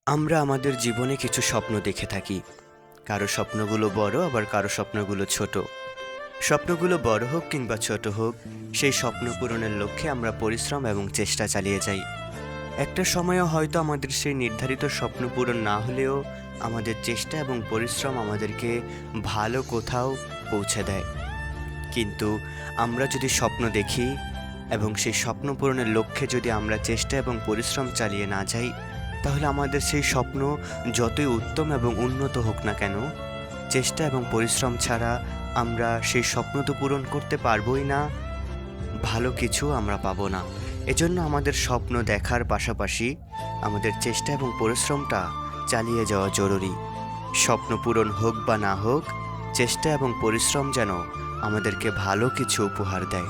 আমরা আমাদের জীবনে কিছু স্বপ্ন দেখে থাকি। কারো স্বপ্নগুলো বড়, আবার কারো স্বপ্নগুলো ছোট। স্বপ্নগুলো বড় হোক কিংবা ছোট হোক, সেই স্বপ্ন পূরণের লক্ষ্যে আমরা পরিশ্রম এবং চেষ্টা চালিয়ে যাই। একটা সময়ও হয়তো আমাদের সেই নির্ধারিত স্বপ্ন পূরণ না হলেও আমাদের চেষ্টা এবং পরিশ্রম আমাদেরকে ভালো কোথাও পৌঁছে দেয়। কিন্তু আমরা যদি স্বপ্ন দেখি এবং সেই স্বপ্ন পূরণের লক্ষ্যে যদি আমরা চেষ্টা এবং পরিশ্রম চালিয়ে না যাই, তাহলে আমাদের সেই স্বপ্ন যতই উত্তম এবং উন্নত হোক না কেন, চেষ্টা এবং পরিশ্রম ছাড়া আমরা সেই স্বপ্ন তো পূরণ করতে পারবোই না, ভালো কিছু আমরা পাবো না। এজন্য আমাদের স্বপ্ন দেখার পাশাপাশি আমাদের চেষ্টা এবং পরিশ্রমটা চালিয়ে যাওয়া জরুরি। স্বপ্ন পূরণ হোক বা না হোক, চেষ্টা এবং পরিশ্রম যেন আমাদেরকে ভালো কিছু উপহার দেয়।